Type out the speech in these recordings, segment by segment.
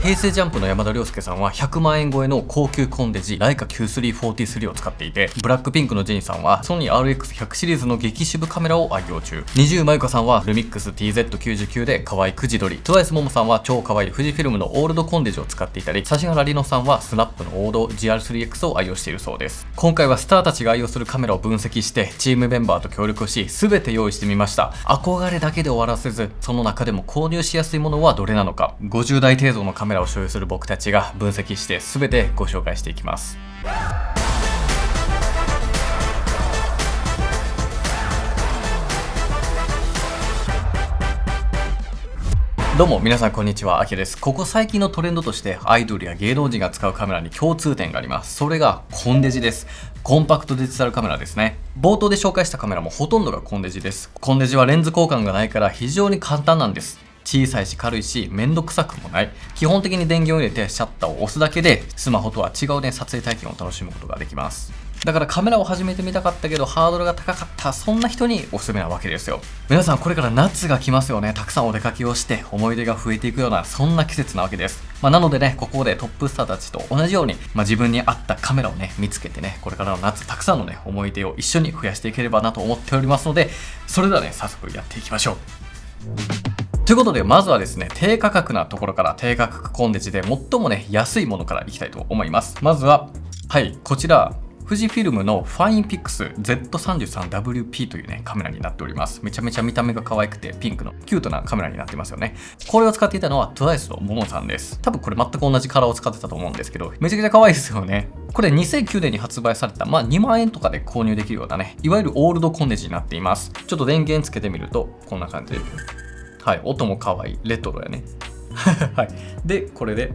平成ジャンプの山田涼介さんは100万円超えの高級コンデジライカ Q343 を使っていて、ブラックピンクのジェニーさんはソニー RX100 シリーズの激渋カメラを愛用中、20まゆかさんはルミックス TZ99 で可愛いくじ撮り、TWICE ももさんは超可愛い富士フィルムのオールドコンデジを使っていたり、指原莉乃さんはスナップの王道 GR3X を愛用しているそうです。今回はスターたちが愛用するカメラを分析してチームメンバーと協力し全て用意してみました。憧れだけで終わらせず、その中でも購入しやすいものはどれなのか、50台程度のカメラを所有する僕たちが分析して全てご紹介していきます。どうも皆さんこんにちは、あきです。ここ最近のトレンドとしてアイドルや芸能人が使うカメラに共通点があります。それがコンデジです。コンパクトデジタルカメラですね。冒頭で紹介したカメラもほとんどがコンデジです。コンデジはレンズ交換がないから非常に簡単なんです。小さいし軽いしめんどくさくもない。基本的に電源を入れてシャッターを押すだけでスマホとは違う撮影体験を楽しむことができます。だからカメラを始めてみたかったけどハードルが高かった、そんな人におすすめなわけですよ。皆さんこれから夏が来ますよね。たくさんお出かけをして思い出が増えていくようなそんな季節なわけです。なのでね、ここでトップスターたちと同じように、自分に合ったカメラをね見つけてね、これからの夏たくさんのね思い出を一緒に増やしていければなと思っておりますので、それではね早速やっていきましょう。ということで、まずはですね、低価格なところから、低価格コンデジで最もね、安いものからいきたいと思います。まずは、はい、こちら、富士フィルムのファインピックス Z33WP というね、カメラになっております。めちゃめちゃ見た目が可愛くて、ピンクのキュートなカメラになってますよね。これを使っていたのは TWICE のももさんです。多分これ全く同じカラーを使ってたと思うんですけど、めちゃくちゃ可愛いですよね。これ2009年に発売された、2万円とかで購入できるようなね、いわゆるオールドコンデジになっています。ちょっと電源つけてみると、こんな感じで。はい、音も可愛いレトロやね。はい、でこれで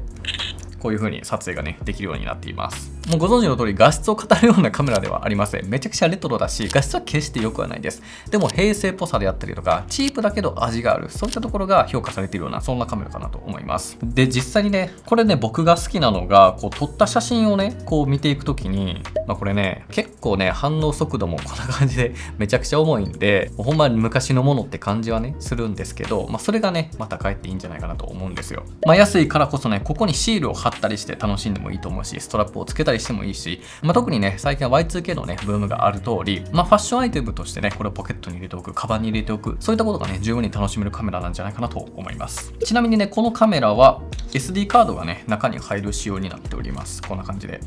こういう風に撮影がねできるようになっています。もうご存知の通り画質を語るようなカメラではありません。めちゃくちゃレトロだし、画質は決して良くはないです。でも平成っぽさであったりとか、チープだけど味がある、そういったところが評価されているようなそんなカメラかなと思います。で実際にね、これね僕が好きなのが、こう撮った写真をねこう見ていくときに、これね結構ね反応速度もこんな感じでめちゃくちゃ重いんで、ほんまに昔のものって感じはねするんですけど、それがねまた帰っていいんじゃないかなと思うんですよ。安いからこそね、ここにシールを貼ったりして楽しんでもいいと思うし、ストラップをつけたりしてもいいし、特にね最近は Y2K のねブームがある通り、ファッションアイテムとしてねこれをポケットに入れておく、カバンに入れておく、そういったことがね十分に楽しめるカメラなんじゃないかなと思います。ちなみにねこのカメラは SD カードがね中に入る仕様になっております。こんな感じで、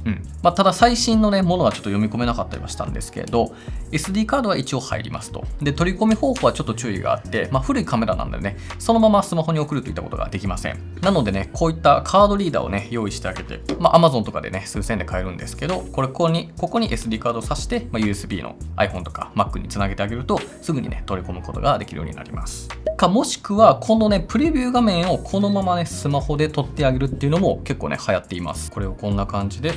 ただ最新のねものはちょっと読み込めなかったりはしたんですけど、 SD カードは一応入りますと。で取り込み方法はちょっと注意があって、古いカメラなんでねそのままスマホに送るといったことができません。なのでねこういったカードリーダーをね用意してあげて、Amazon とかでね数千円で買えるんですけど、ここに SD カードを挿して、USB の iPhone とか Mac につなげてあげるとすぐにね取り込むことができるようになります。もしくはこのねプレビュー画面をこのままねスマホで撮ってあげるっていうのも結構ね流行っています。これをこんな感じで、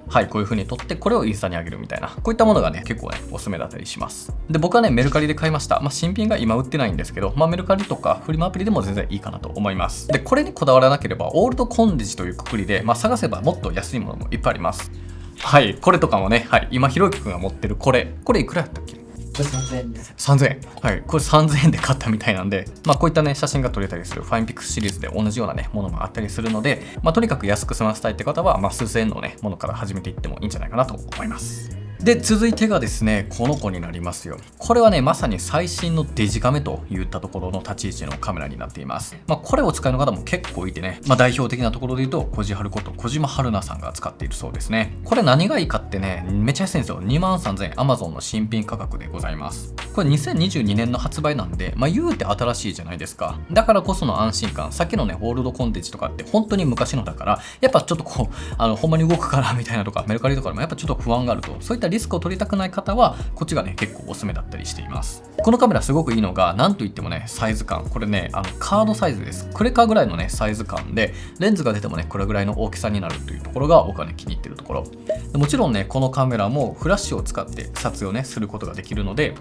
はい、こういう風に撮ってこれをインスタに上げるみたいな、こういったものがね結構ねおすすめだったりします。で僕はねメルカリで買いました。新品が今売ってないんですけど、メルカリとかフリマアプリでも全然いいかなと思います。でこれにこだわらなければオールドコンデジというくくりで、探せばもっと安いものもいっぱいあります。はい、これとかもね、はい、今ひろゆきくんが持ってるこれいくらやったっけ？これ3000円です。3000円。はい。これ3000円で買ったみたいなんで、こういったね、写真が撮れたりするファインピックスシリーズで同じようなね、ものもあったりするので、とにかく安く済ませたいって方は、数千円のね、ものから始めていってもいいんじゃないかなと思います。で、続いてがですね、この子になりますよ。これはね、まさに最新のデジカメといったところの立ち位置のカメラになっています。これを使いの方も結構いてね、代表的なところで言うと、小路春こと小島春菜さんが使っているそうですね。これ何がいいかってね、めっちゃ安いんですよ。23,000円、Amazon の新品価格でございます。これ2022年の発売なんで、言うて新しいじゃないですか。だからこその安心感。さっきのね、オールドコンデジとかって本当に昔のだから、やっぱちょっとこう、ほんまに動くかなみたいなとか、メルカリとかでもやっぱちょっと不安があると、そういったリスクを取りたくない方はこっちがね結構おすすめだったりしています。このカメラすごくいいのが、なんといってもねサイズ感。これねカードサイズです。クレカぐらいのねサイズ感で、レンズが出てもねこれぐらいの大きさになるというところが僕はね気に入ってるところで、もちろんねこのカメラもフラッシュを使って撮影をねすることができるので、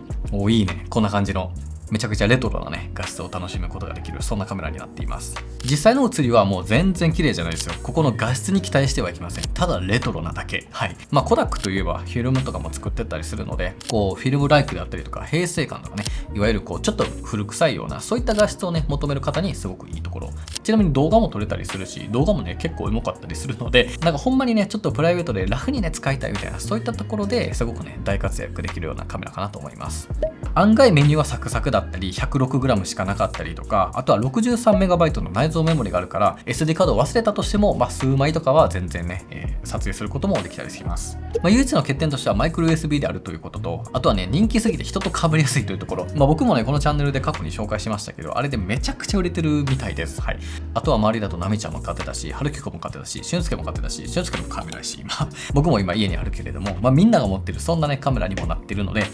いいね、こんな感じのめちゃくちゃレトロなね、画質を楽しむことができる、そんなカメラになっています。実際の写りはもう全然綺麗じゃないですよ。ここの画質に期待してはいけません。ただレトロなだけ。はい。コダックといえばフィルムとかも作ってたりするので、フィルムライクであったりとか、平成感とかね、いわゆるちょっと古臭いような、そういった画質をね、求める方にすごくいいところ。ちなみに動画も撮れたりするし、動画もね、結構エモかったりするので、なんかほんまにね、ちょっとプライベートでラフにね、使いたいみたいな、そういったところですごくね、大活躍できるようなカメラかなと思います。案外メニューはサクサクだったり、106g しかなかったりとか、あとは 63MB の内蔵メモリがあるから、SD カードを忘れたとしても、数枚とかは全然ね、撮影することもできたりします。唯一の欠点としてはマイクロ USB であるということと、あとはね、人気すぎて人と被りやすいというところ。僕もね、このチャンネルで過去に紹介しましたけど、あれでめちゃくちゃ売れてるみたいです。はい。あとは周りだとナミちゃんも買ってたし、春樹子も買ってたし、俊介も買ってたし、俊介もカメラいし、僕も今家にあるけれども、みんなが持ってるそんなね、カメラにもなってるので、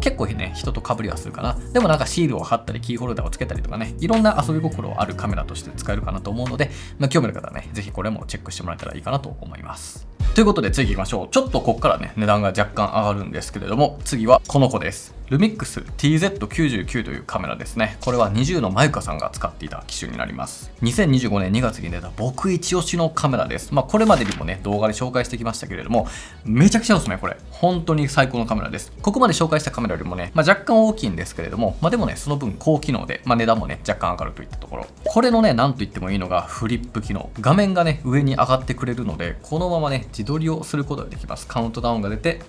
結構ね、人と被りはするかな。でもなんかシールを貼ったり、キーホルダーをつけたりとかね、いろんな遊び心あるカメラとして使えるかなと思うので、興味ある方はね、ぜひこれもチェックしてもらえたらいいかなと思います。ということで次行きましょう。ちょっとここからね、値段が若干上がるんですけれども、次はこの子です。ルミックス TZ99 というカメラですね。これは20のマユカさんが使っていた機種になります。2025年2月に出た僕一押しのカメラです。これまでにもね、動画で紹介してきましたけれども、めちゃくちゃおすすめこれ。本当に最高のカメラです。ここまで紹介したカメラよりもね、若干大きいんですけれども、でもね、その分高機能で、値段もね、若干上がるといったところ。これのね、なんと言ってもいいのがフリップ機能。画面がね、上に上がってくれるので、このままね、自撮りをすることができます。カウントダウンが出て、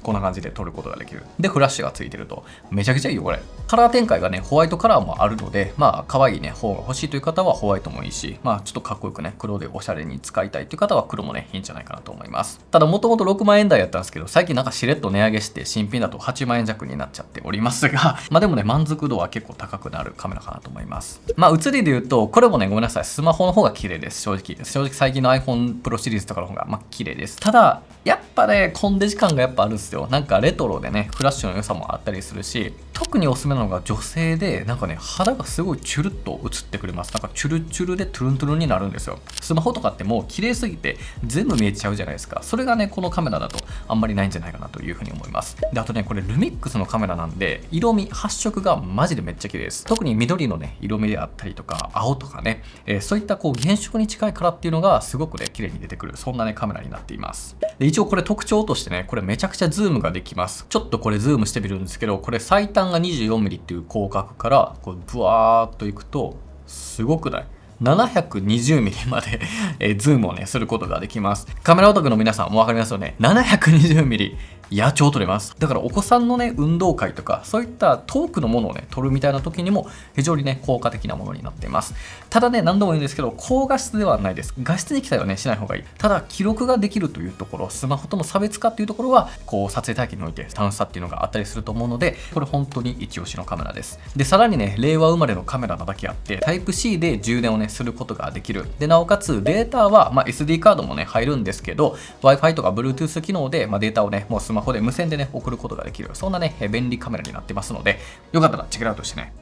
こんな感じで撮ることができる。で、フラッシュがついてると。めちゃくちゃいいよ、これ。カラー展開がね、ホワイトカラーもあるので、可愛いね、方が欲しいという方はホワイトもいいし、ちょっとかっこよくね、黒でおしゃれに使いたいという方は黒もね、いいんじゃないかなと思います。ただ、もともと6万円台やったんですけど、最近なんかしれっと値上げして、新品だと8万円弱になっちゃっておりますが、でもね、満足度は結構高くなるカメラかなと思います。写りで言うと、これもね、ごめんなさい、スマホの方が綺麗です、正直。正直、最近の iPhone Pro シリーズとかの方が、綺麗です。ただ、やっぱね、コンデジ感がやっぱあるんですよ。なんかレトロでね、フラッシュの良さもあったりするし、特におすすめなのが女性で、なんかね、肌がすごいチュルッと映ってくれます。なんかチュルチュルでトゥルントゥルンになるんですよ。スマホとかってもう綺麗すぎて全部見えちゃうじゃないですか。それがね、このカメラだとあんまりないんじゃないかなというふうに思います。で、あとね、これルミックスのカメラなんで、色味、発色がマジでめっちゃ綺麗です。特に緑のね、色味であったりとか、青とかね、そういった原色に近いカラーっていうのがすごくね、綺麗に出てくる、そんなね、カメラになっています。で、一応これ特徴としてね、これめちゃくちゃズームができます。ちょっとこれズームしてみるんですけど、これ最短が 24mm っていう広角からブワーっといくとすごくない720mm までズームをねすることができます。カメラオタクの皆さんもわかりますよね。720mm野鳥撮れます。だからお子さんのね運動会とかそういった遠くのものをね撮るみたいな時にも非常にね効果的なものになっています。ただね何度も言うんですけど高画質ではないです。画質に期待はねしない方がいい。ただ記録ができるというところ、スマホとの差別化っていうところは撮影体験において楽しさっていうのがあったりすると思うので、これ本当に一押しのカメラです。でさらにね令和生まれのカメラなだけあって Type-C で充電をねすることができる。でなおかつデータは、SD カードもね入るんですけど Wi-Fi とか Bluetooth 機能で、データをねもうスマホで無線でね送ることができる、そんなね便利カメラになってますので、よかったらチェックアウトしてね。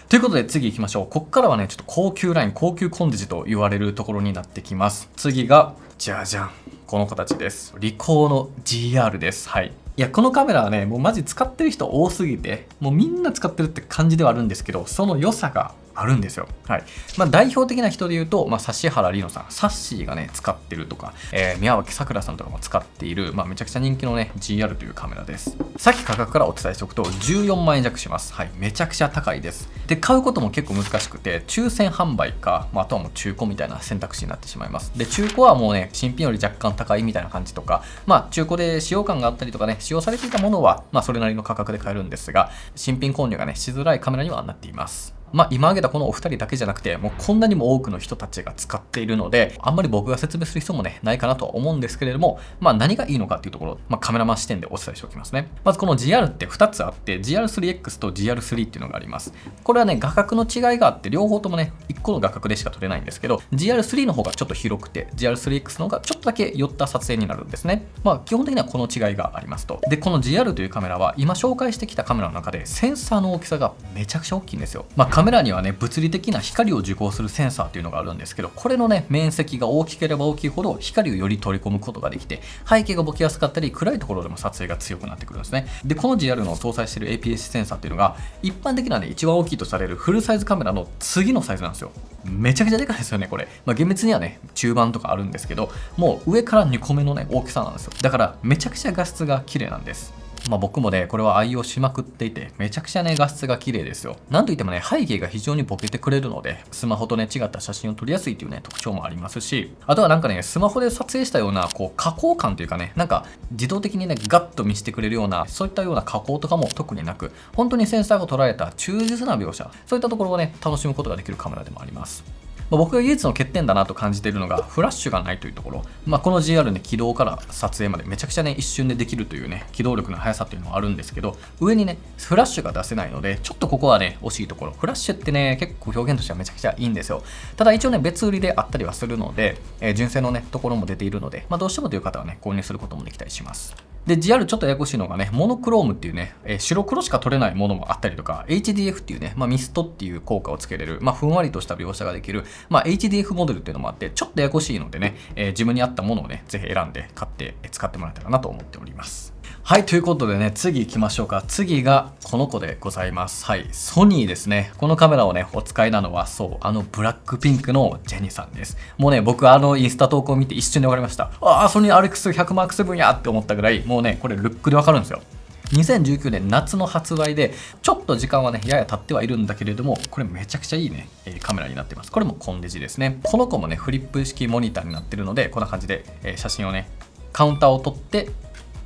ということで次行きましょう。ここからはねちょっと高級ライン、高級コンデジと言われるところになってきます。次がじゃじゃん、この形です。リコーの GR です。はい。いやこのカメラはねもうマジ使ってる人多すぎてもうみんな使ってるって感じではあるんですけど、その良さがあるんですよ。はい。代表的な人で言うと、指原莉乃さん、サッシーがね、使ってるとか、宮脇さくらさんとかも使っている、めちゃくちゃ人気のね、GR というカメラです。さっき価格からお伝えしておくと、14万円弱します。はい。めちゃくちゃ高いです。で、買うことも結構難しくて、抽選販売か、あとはもう中古みたいな選択肢になってしまいます。で、中古はもうね、新品より若干高いみたいな感じとか、中古で使用感があったりとかね、使用されていたものは、それなりの価格で買えるんですが、新品購入がね、しづらいカメラにはなっています。今挙げたこのお二人だけじゃなくて、もうこんなにも多くの人たちが使っているので、あんまり僕が説明する必要もね、ないかなとは思うんですけれども、何がいいのかっていうところ、カメラマン視点でお伝えしておきますね。まずこの GR って2つあって、GR3X と GR3 っていうのがあります。これはね、画角の違いがあって、両方ともね、1個の画角でしか撮れないんですけど、GR3 の方がちょっと広くて、GR3X の方がちょっとだけ寄った撮影になるんですね。基本的にはこの違いがありますと。で、この GR というカメラは、今紹介してきたカメラの中で、センサーの大きさがめちゃくちゃ大きいんですよ。カメラにはね、物理的な光を受光するセンサーっていうのがあるんですけど、これのね、面積が大きければ大きいほど光をより取り込むことができて、背景がボケやすかったり、暗いところでも撮影が強くなってくるんですね。で、この GR の搭載している APS-C センサーっていうのが、一般的なね、一番大きいとされるフルサイズカメラの次のサイズなんですよ。めちゃくちゃでかいですよね、これ。厳密にはね、中盤とかあるんですけど、もう上から2個目のね、大きさなんですよ。だから、めちゃくちゃ画質が綺麗なんです。僕もね、これは愛用しまくっていて、めちゃくちゃね、画質が綺麗ですよ。なんといってもね、背景が非常にボケてくれるので、スマホとね、違った写真を撮りやすいというね、特徴もありますし、あとはなんかね、スマホで撮影したような、加工感というかね、なんか、自動的にね、ガッと見せてくれるような、そういったような加工とかも特になく、本当にセンサーが捉えた忠実な描写、そういったところをね、楽しむことができるカメラでもあります。僕が唯一の欠点だなと感じているのがフラッシュがないというところ、この GR ね、起動から撮影までめちゃくちゃね、一瞬でできるというね、機動力の速さというのはあるんですけど、上にね、フラッシュが出せないので、ちょっとここはね、惜しいところ。フラッシュってね、結構表現としてはめちゃくちゃいいんですよ。ただ一応ね、別売りであったりはするので、純正のね、ところも出ているので、どうしてもという方はね、購入することもできたりします。で、GR ちょっとややこしいのがね、モノクロームっていうね、白黒しか撮れないものもあったりとか、HDF っていうね、ミストっていう効果をつけれる、ふんわりとした描写ができる、HDF モデルっていうのもあって、ちょっとややこしいのでね、自分に合ったものをね、ぜひ選んで買って使ってもらえたらなと思っております。はい、ということでね、次行きましょうか。次がこの子でございます。はい、ソニーですね。このカメラをね、お使いなのは、そう、ブラックピンクのジェニーさんです。もうね、僕インスタ投稿を見て一瞬で分かりました。ソニー RX100M7 やって思ったぐらい、もうね、これルックで分かるんですよ。2019年夏の発売で、ちょっと時間はね、やや経ってはいるんだけれども、これめちゃくちゃいいね、カメラになってます。これもコンデジですね。この子もね、フリップ式モニターになってるので、こんな感じで、写真をね、カウンターを撮って、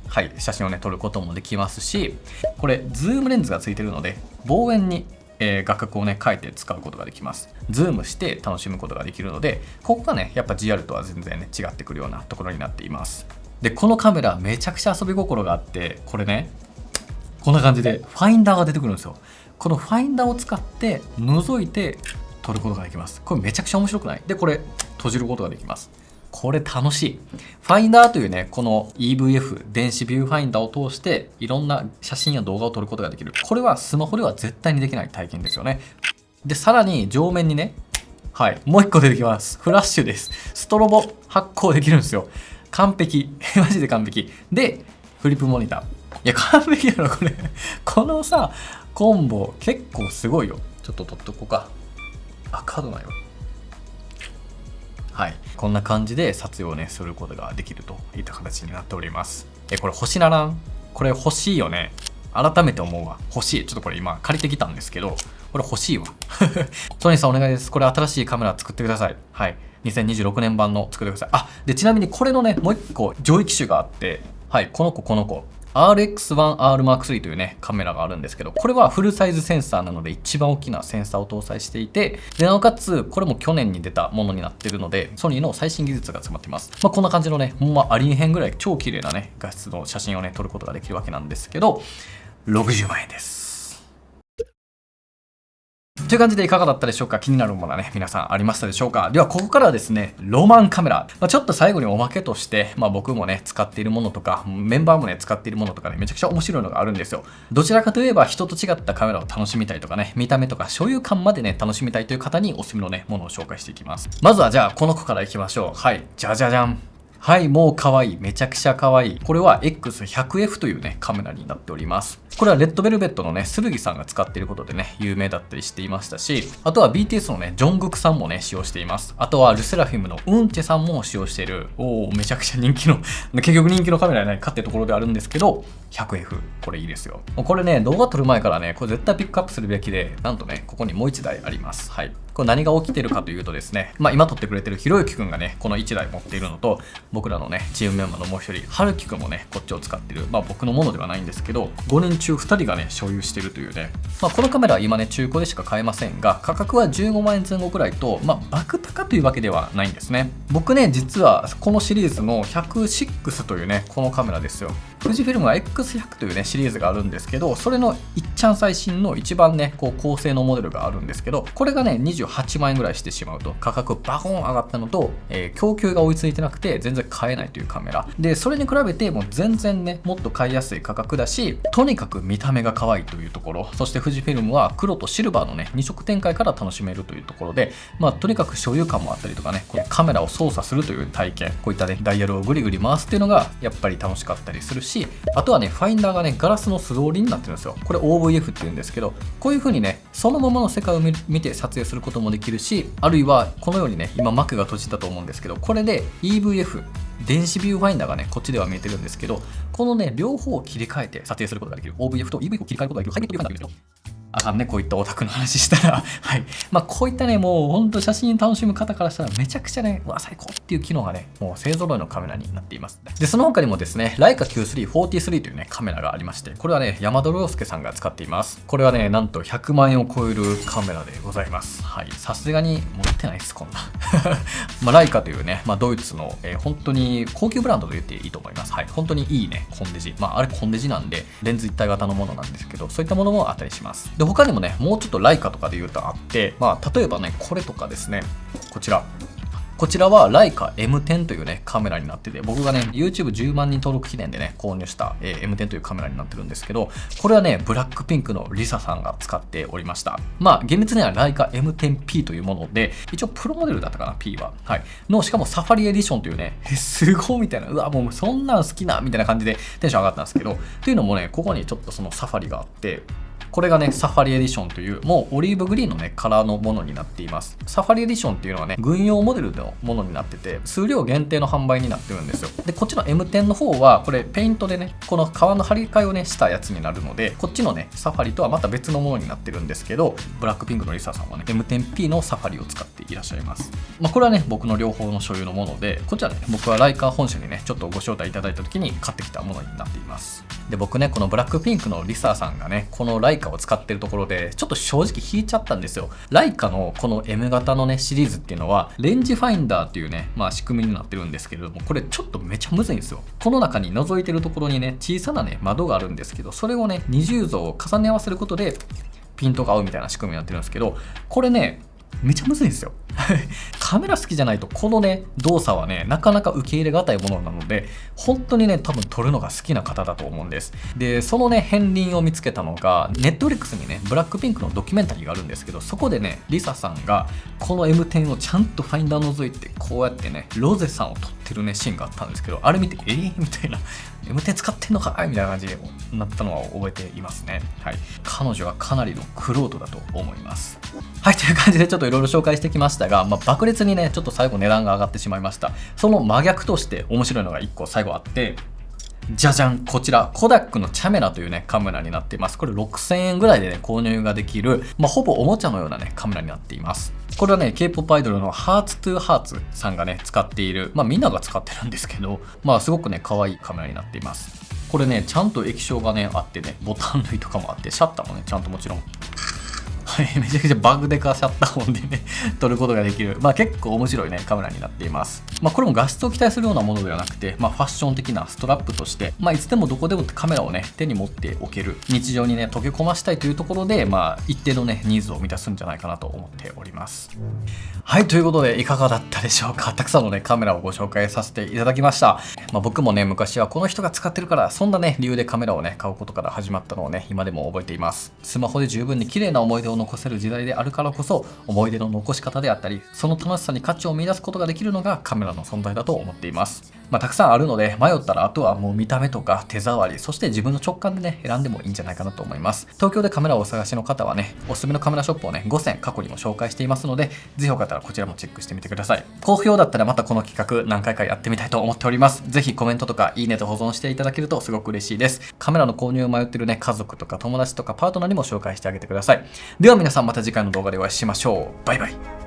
はい、写真をね、撮ることもできますし、これ、ズームレンズがついてるので、望遠に、画角をね、変えて使うことができます。ズームして楽しむことができるので、ここがね、やっぱ GR とは全然ね、違ってくるようなところになっています。で、このカメラ、めちゃくちゃ遊び心があって、これね、こんな感じでファインダーが出てくるんですよ。このファインダーを使って覗いて撮ることができます。これめちゃくちゃ面白くない？で、これ閉じることができます。これ楽しい。ファインダーというね、この EVF 電子ビューファインダーを通していろんな写真や動画を撮ることができる。これはスマホでは絶対にできない体験ですよね。で、さらに上面にね、はい、もう一個出てきます。フラッシュです。ストロボ発光できるんですよ。完璧。マジで完璧。で、フリップモニター。いや、完璧やろ、これ。このさ、コンボ、結構すごいよ。ちょっと撮っとこうか。カードないわ。はい。こんな感じで撮影をね、することができるといった形になっております。これ欲しならん？これ欲しいよね。改めて思うわ。欲しい。ちょっとこれ今借りてきたんですけど、これ欲しいわ。トニーさんお願いです。これ新しいカメラ作ってください。はい。2026年版の作ってください。で、ちなみにこれのね、もう一個上位機種があって、はい、この子。RX1R M3 というね、カメラがあるんですけど、これはフルサイズセンサーなので一番大きなセンサーを搭載していて、で、なおかつ、これも去年に出たものになっているので、ソニーの最新技術が詰まっています。こんな感じのね、ほんまありえへんぐらい超綺麗なね、画質の写真をね、撮ることができるわけなんですけど、60万円です。という感じでいかがだったでしょうか？気になるものはね、皆さんありましたでしょうか？では、ここからはですね、ロマンカメラ。ちょっと最後におまけとして、僕もね、使っているものとか、メンバーもね、使っているものとかね、めちゃくちゃ面白いのがあるんですよ。どちらかといえば、人と違ったカメラを楽しみたいとかね、見た目とか所有感までね、楽しみたいという方におすすめのね、ものを紹介していきます。まずはじゃあ、この子からいきましょう。はい、じゃじゃじゃん。はい、もう可愛い。めちゃくちゃ可愛い。これは X100F というね、カメラになっております。これはレッドベルベットのね、剣さんが使っていることでね、有名だったりしていましたし、あとは BTS のね、ジョングクさんもね、使用しています。あとはルセラフィムのウンチェさんも使用している、めちゃくちゃ人気の、結局人気のカメラやないかってところであるんですけど、100F、これいいですよ。これね、動画撮る前からね、これ絶対ピックアップするべきで、なんとね、ここにもう1台あります。はい。これ何が起きてるかというとですね、今撮ってくれてるひろゆきくんがね、この1台持っているのと、僕らのね、チームメンバーのもう一人、はるきくんもね、こっちを使ってる。僕のものではないんですけど、5人中2人がね、所有してるというね。このカメラは今ね、中古でしか買えませんが、価格は15万円前後くらいと、爆高というわけではないんですね。僕ね、実はこのシリーズの106というね、このカメラですよ。富士フィルムは X100 というねシリーズがあるんですけど、それのいっちゃん最新の一番ね高性能モデルがあるんですけど、これがね28万円ぐらいしてしまうと、価格バコーン上がったのと、供給が追いついてなくて全然買えないというカメラで、それに比べてもう全然ねもっと買いやすい価格だし、とにかく見た目が可愛いというところ、そして富士フィルムは黒とシルバーのね2色展開から楽しめるというところで、とにかく所有感もあったりとかね、これカメラを操作するという体験、こういったねダイヤルをグリグリ回すっていうのがやっぱり楽しかったりするし、あとはねファインダーがねガラスの素通りになってるんですよ。これ OVF っていうんですけど、こういう風にねそのままの世界を見て撮影することもできるし、あるいはこのようにね今幕が閉じたと思うんですけど、これで EVF電子ビューファインダーがねこっちでは見えてるんですけど、このね両方を切り替えて撮影することができる、 OVF と EVF を切り替えることができるハイブリッドビューファインダーがいるんですよ。あかんね、こういったオタクの話したらはい。こういったね、もうほんと写真楽しむ方からしたらめちゃくちゃね、うわ、最高っていう機能がね、もう勢揃いのカメラになっています。で、その他にもですね、ライカ Q343 というね、カメラがありまして、これはね、山田涼介さんが使っています。これはね、なんと100万円を超えるカメラでございます。はい。さすがに持ってないです、こんな。ライカというね、ドイツの、本当に高級ブランドと言っていいと思います。はい。本当にいいね、コンデジ。あれコンデジなんで、レンズ一体型のものなんですけど、そういったものもあったりします。で、他にもね、もうちょっとライカとかで言うとあって、例えばね、これとかですね、こちらはライカ M10 というねカメラになってて、僕がね YouTube10 万人登録記念でね購入した、M10 というカメラになってるんですけど、これはねブラックピンクのリサさんが使っておりました。厳密にはライカ M10P というもので、一応プロモデルだったかな P は、はいの、しかもサファリエディションというねすごいみたいな、うわもうそんなん好きなみたいな感じでテンション上がったんですけど、っていうのもね、ここにちょっとそのサファリがあって、これがね、サファリエディションという、もうオリーブグリーンのね、カラーのものになっています。サファリエディションっていうのはね、軍用モデルのものになってて、数量限定の販売になってるんですよ。で、こっちの M10 の方は、これ、ペイントでね、この革の張り替えをね、したやつになるので、こっちのね、サファリとはまた別のものになってるんですけど、ブラックピンクのリサさんはね、M10P のサファリを使っていらっしゃいます。これはね、僕の両方の所有のもので、こっちはね、僕はライカー本社にね、ちょっとご招待いただいた時に買ってきたものになっています。で、僕ね、このブラックピンクのリサさんがね、このライカを使ってるところで、ちょっと正直引いちゃったんですよ。ライカのこの M 型のね、シリーズっていうのは、レンジファインダーっていうね、仕組みになってるんですけれども、これちょっとめちゃむずいんですよ。この中に覗いてるところにね、小さなね、窓があるんですけど、それをね、二重像を重ね合わせることで、ピントが合うみたいな仕組みになってるんですけど、これね、めちゃむずいんですよ。カメラ好きじゃないとこのね動作はねなかなか受け入れがたいものなので、本当にね多分撮るのが好きな方だと思うんです。で、そのね片鱗を見つけたのが、ネットフリックスにねブラックピンクのドキュメンタリーがあるんですけど、そこでねリサさんがこの M10 をちゃんとファインダー覗いてこうやってねロゼさんを撮ってるねシーンがあったんですけど、あれ見てみたいな、M10 使ってんのかいみたいな感じになったのは覚えていますね。はい。彼女はかなりの玄人だと思います。はい、という感じでちょっといろいろ紹介してきましたが、爆裂にね、ちょっと最後値段が上がってしまいました。その真逆として面白いのが1個最後あって、じゃじゃん、こちらコダックのチャメラというねカメラになっています。これ6000円ぐらいでね購入ができる、ほぼおもちゃのようなねカメラになっています。これはね K-POP アイドルのハーツトゥーハーツさんがね使っている、みんなが使ってるんですけど、すごくね可愛いカメラになっています。これねちゃんと液晶がねあってね、ボタン類とかもあって、シャッターもねちゃんともちろんはい、めちゃくちゃバグデカシャッター音でね撮ることができる、結構面白いねカメラになっています。これも画質を期待するようなものではなくて、ファッション的なストラップとして、いつでもどこでもカメラをね手に持っておける、日常にね溶け込ましたいというところで、一定のねニーズを満たすんじゃないかなと思っております。はい、ということでいかがだったでしょうか。たくさんのねカメラをご紹介させていただきました。僕もね昔はこの人が使ってるから、そんなね理由でカメラをね買うことから始まったのをね今でも覚えています。スマホで十分に綺麗な思い出を残せる時代であるからこそ、思い出の残し方であったり、その楽しさに価値を見出すことができるのがカメラの存在だと思っています。たくさんあるので、迷ったらあとはもう見た目とか手触り、そして自分の直感でね選んでもいいんじゃないかなと思います。東京でカメラをお探しの方はね、おすすめのカメラショップをね5選過去にも紹介していますので、ぜひよかったらこちらもチェックしてみてください。好評だったらまたこの企画何回かやってみたいと思っております。ぜひコメントとかいいねと保存していただけるとすごく嬉しいです。カメラの購入を迷ってるね家族とか友達とかパートナーにも紹介してあげてください。では皆さん、また次回の動画でお会いしましょう。バイバイ。